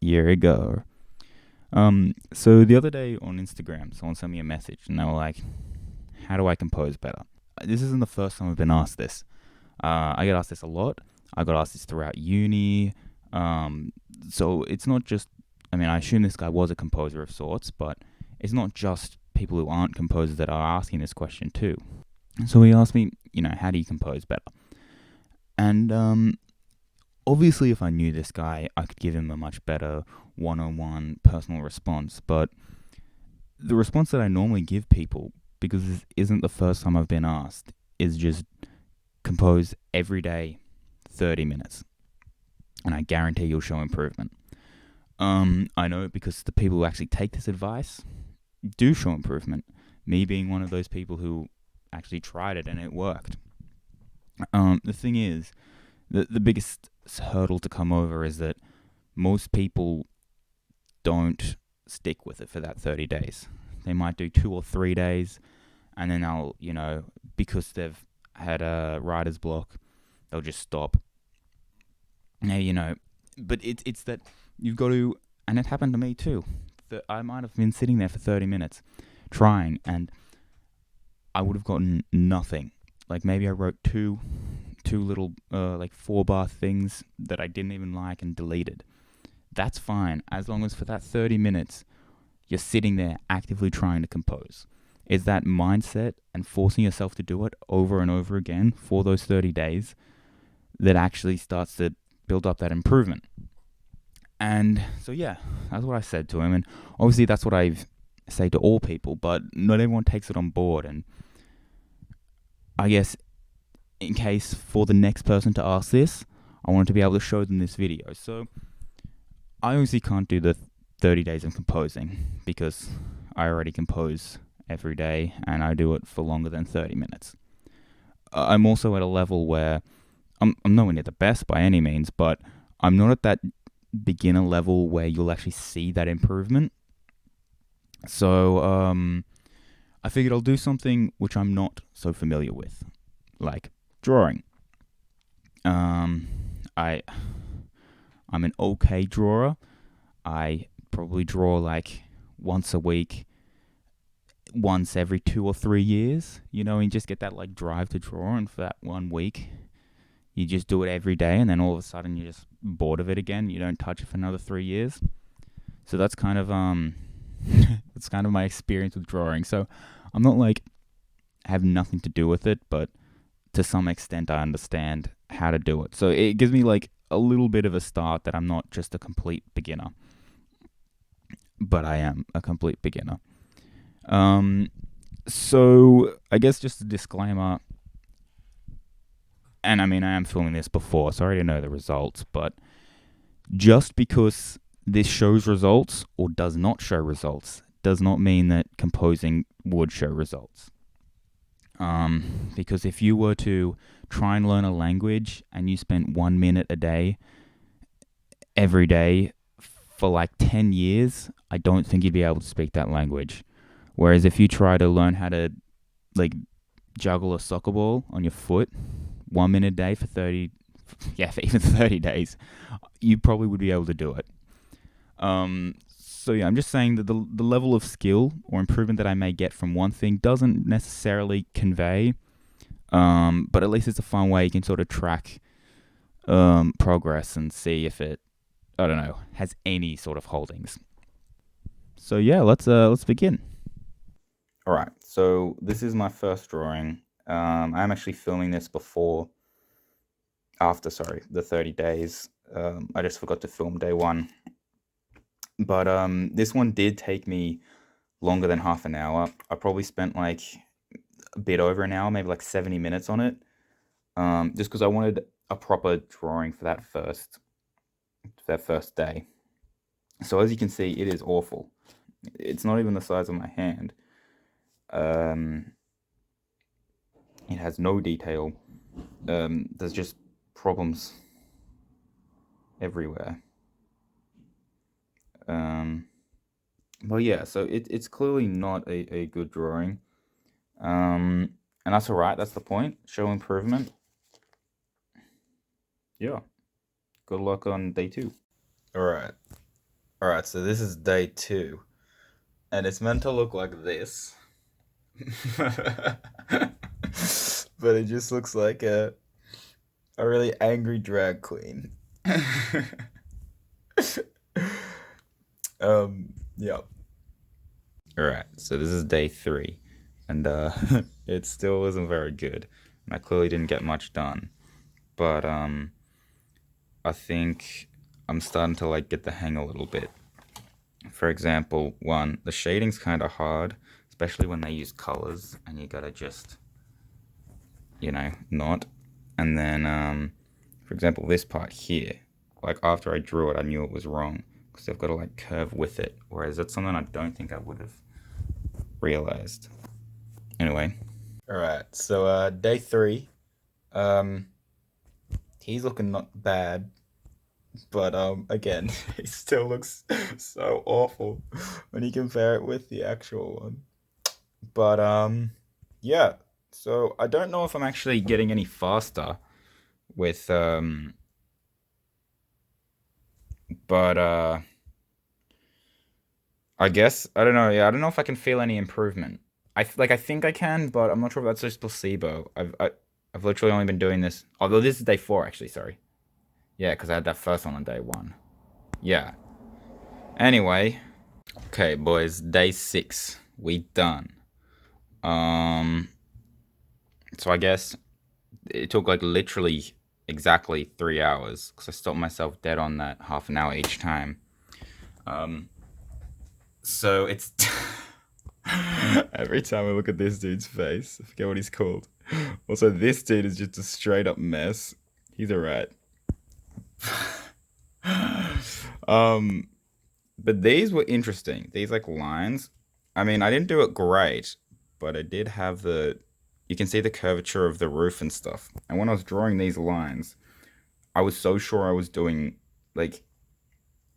Here we go. So the other day on Instagram, someone sent me a message and they were like, how do I compose better? This isn't the first time I've been asked this. I get asked this a lot. I got asked this throughout uni. So it's not just, I assume this guy was a composer of sorts, but it's not just people who aren't composers that are asking this question too. So he asked me, how do you compose better? And obviously, if I knew this guy, I could give him a much better one-on-one personal response. But the response that I normally give people, because this isn't the first time I've been asked, is just compose every day 30 minutes. And I guarantee you'll show improvement. I know it because the people who actually take this advice do show improvement. Me being one of those people who actually tried it and it worked. The thing is, the biggest hurdle to come over is that most people don't stick with it for that 30 days. They might do 2 or 3 days, and then they'll, because they've had a writer's block, they'll just stop. Now, but it's that you've got to, and it happened to me too, that I might have been sitting there for 30 minutes trying, and I would have gotten nothing. Like maybe I wrote two little 4-bar things that I didn't even like and deleted. That's fine, as long as for that 30 minutes you're sitting there actively trying to compose. It's that mindset and forcing yourself to do it over and over again for those 30 days that actually starts to build up that improvement. And so yeah, that's what I said to him, and obviously that's what I say to all people, but not everyone takes it on board. And I guess in case for the next person to ask this, I wanted to be able to show them this video. So I obviously can't do the 30 days of composing because I already compose every day and I do it for longer than 30 minutes. I'm also at a level where I'm nowhere near the best by any means, but I'm not at that beginner level where you'll actually see that improvement. So I figured I'll do something which I'm not so familiar with, like drawing. I'm an okay drawer. I probably draw like once a week, once every 2 or 3 years, and just get that like drive to draw. And for that 1 week, you just do it every day, and then all of a sudden you're just bored of it again. You don't touch it for another 3 years. So that's kind of that's kind of my experience with drawing. So I'm not like have nothing to do with it, but to some extent I understand how to do it. So it gives me like a little bit of a start that I'm not just a complete beginner, but I am a complete beginner. So I guess just a disclaimer, and I am filming this before, so I already know the results, but just because this shows results or does not show results does not mean that composing would show results. Because if you were to try and learn a language and you spent 1 minute a day, every day, for like 10 years, I don't think you'd be able to speak that language. Whereas if you try to learn how to like juggle a soccer ball on your foot 1 minute a day for 30, for even 30 days, you probably would be able to do it. So yeah, I'm just saying that the level of skill or improvement that I may get from one thing doesn't necessarily convey, but at least it's a fun way you can sort of track progress and see if it, I don't know, has any sort of holdings. So yeah, let's begin. All right, so this is my first drawing. I'm actually filming this after the 30 days. I just forgot to film day 1. But this one did take me longer than half an hour. I probably spent like a bit over an hour, maybe like 70 minutes on it. Just because I wanted a proper drawing for that first day. So as you can see, it is awful. It's not even the size of my hand. It has no detail. There's just problems everywhere. Well, yeah, so it's clearly not a good drawing. And that's all right. That's the point. Show improvement. Yeah. Good luck on day 2. All right. Alright, so this is day 2, and it's meant to look like this. But it just looks like a really angry drag queen. Yeah. Alright, so this is day 3, and it still isn't very good, and I clearly didn't get much done. But I think I'm starting to like get the hang a little bit. For example, one, the shading's kind of hard, especially when they use colors, and you gotta just, not. And then, for example, this part here, like after I drew it, I knew it was wrong because I've got to like curve with it. Whereas that's something I don't think I would have realized. Anyway, all right. So day 3, um, he's looking not bad, but again, he still looks so awful when you compare it with the actual one. But yeah. So I don't know if I'm actually getting any faster with but I guess I don't know. Yeah, I don't know if I can feel any improvement. I think I can, but I'm not sure if that's just placebo. I've literally only been doing this. Although this is day 4, actually. Sorry. Yeah, because I had that first one on day 1. Yeah. Anyway, okay, boys. Day 6, we done. Um. So I guess it took like literally exactly 3 hours because I stopped myself dead on that half an hour each time. Um. So it's every time I look at this dude's face, I forget what he's called. Also, this dude is just a straight up mess. He's alright. um, but these were interesting. These like lines. I mean, I didn't do it great, but I did have the. You can see the curvature of the roof and stuff. And when I was drawing these lines, I was so sure I was doing like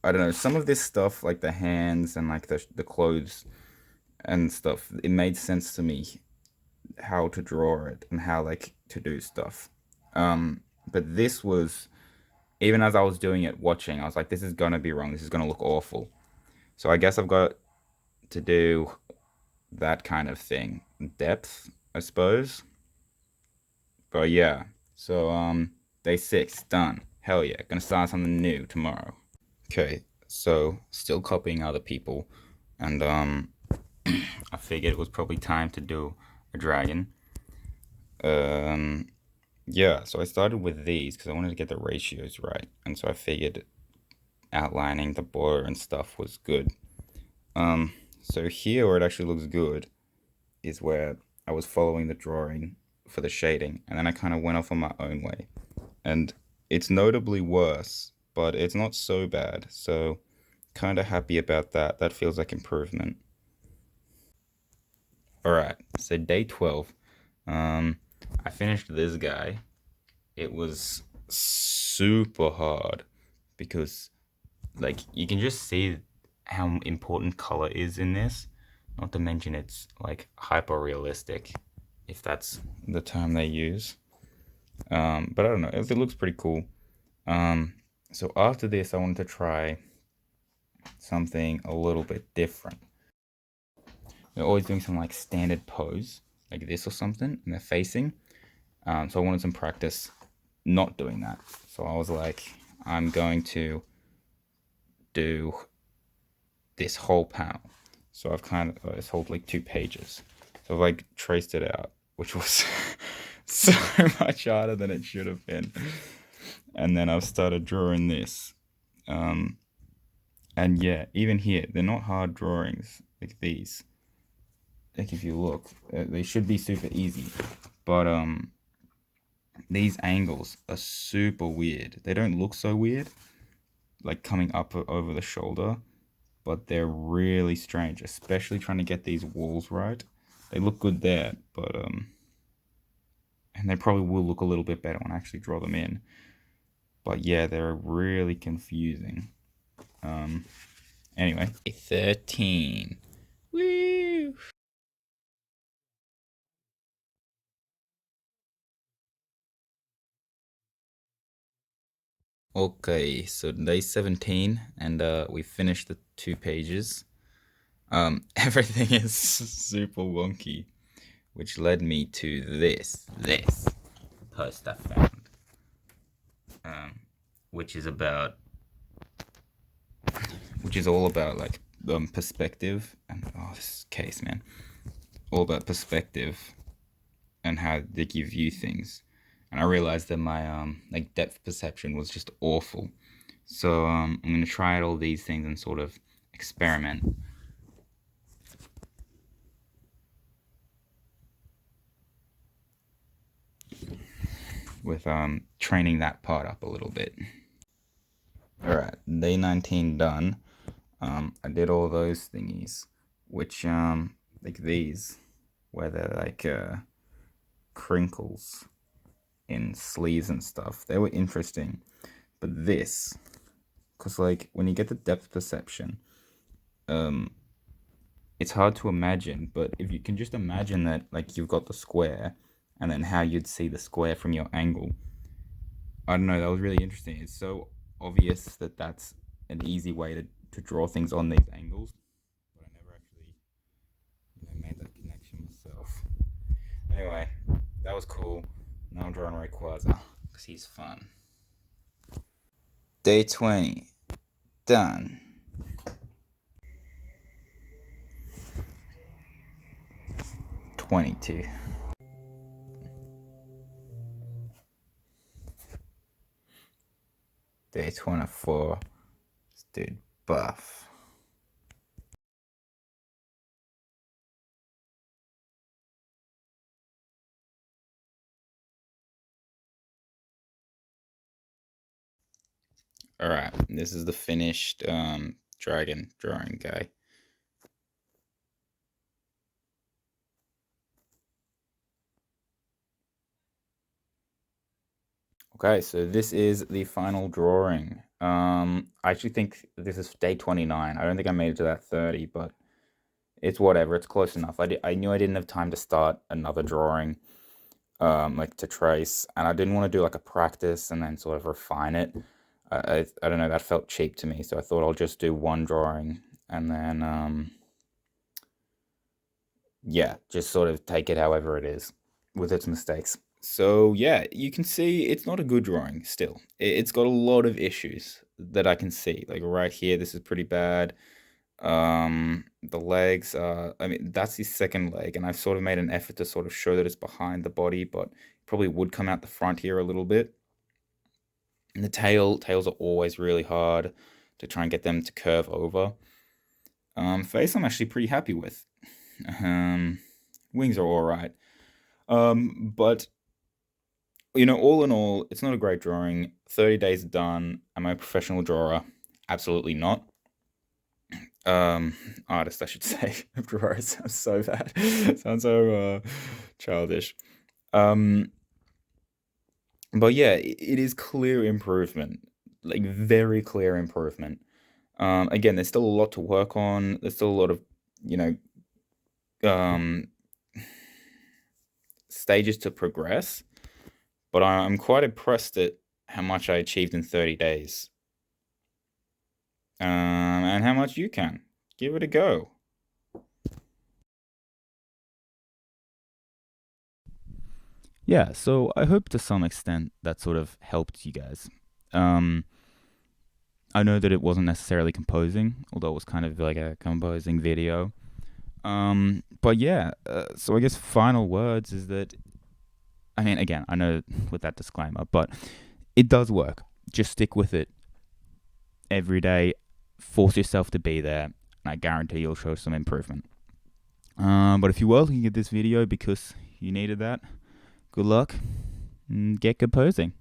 I don't know some of this stuff, like the hands and like the clothes and stuff. It made sense to me how to draw it and how like to do stuff. But this was even as I was doing it, watching, I was like, this is gonna be wrong. This is gonna look awful. So I guess I've got to do that kind of thing, depth, I suppose. But yeah, so day 6 done. Hell yeah, gonna start something new tomorrow. Okay, so still copying other people, and I figured it was probably time to do a dragon. Um, Yeah, so I started with these because I wanted to get the ratios right, and so I figured outlining the border and stuff was good. So here where it actually looks good is where I was following the drawing for the shading, and then I kind of went off on my own way, and it's notably worse, but it's not so bad. So kind of happy about that. That feels like improvement. All right, so day 12. Um, I finished this guy. It was super hard because like you can just see how important color is in this, not to mention it's like hyper realistic, if that's the term they use. But I don't know, it looks pretty cool. So after this I wanted to try something a little bit different. They're always doing some like standard pose like this or something and they're facing. So I wanted some practice not doing that. So I was like, I'm going to do this whole panel. So I've kind of it's whole like 2 pages. So I've like traced it out, which was so much harder than it should have been. And then I've started drawing this. Um, and yeah, even here, they're not hard drawings like these. Like if you look, they should be super easy. But these angles are super weird. They don't look so weird, like coming up over the shoulder, but they're really strange, especially trying to get these walls right. They look good there, but and they probably will look a little bit better when I actually draw them in. But yeah, they're really confusing. Anyway, 13. Woo! Okay, so day 17, and we finished the 2 pages. Everything is super wonky, which led me to this post I found, um, which is about, which is all about like perspective and this case, man, all about perspective and how you view things. And I realized that my like depth perception was just awful. So I'm gonna try out all these things and sort of experiment with training that part up a little bit. All right, day 19 done. I did all those thingies, which like these, where they're like crinkles in sleeves and stuff. They were interesting, but this, because like when you get the depth perception, um, it's hard to imagine. But if you can just imagine that, like you've got the square, and then how you'd see the square from your angle. I don't know. That was really interesting. It's so obvious that that's an easy way to draw things on these angles, but I never actually made that connection myself. Anyway, that was cool. Now I'm drawing Rayquaza because he's fun. Day 20 done. '22. Day 24. This dude buff. Alright, this is the finished dragon drawing guy. Okay, so this is the final drawing. I actually think this is day 29. I don't think I made it to that 30, but it's whatever. It's close enough. I knew I didn't have time to start another drawing, like to trace, and I didn't want to do like a practice and then sort of refine it. I don't know, that felt cheap to me, so I thought I'll just do one drawing and then, yeah, just sort of take it however it is with its mistakes. So yeah, you can see it's not a good drawing still. It's got a lot of issues that I can see. Like right here, this is pretty bad. The legs, I mean, that's his second leg, and I've sort of made an effort to sort of show that it's behind the body, but probably would come out the front here a little bit. And the tails are always really hard to try and get them to curve over. Face I'm actually pretty happy with. Um, Wings are all right. But all in all, it's not a great drawing. 30 days done. Am I a professional drawer? Absolutely not. Um, Artist, I should say. Drawer sounds so bad. Sounds so childish. Um, but yeah, it is clear improvement, like very clear improvement. Again, there's still a lot to work on. There's still a lot of, you know, um, stages to progress. But I'm quite impressed at how much I achieved in 30 days, and how much you can. Give it a go. Yeah, so I hope to some extent that sort of helped you guys. Um, I know that it wasn't necessarily composing, although it was kind of like a composing video. But yeah, so I guess final words is that, I mean, again, I know with that disclaimer, but it does work. Just stick with it every day. Force yourself to be there, and I guarantee you'll show some improvement. But if you were looking at this video because you needed that, good luck and get composing.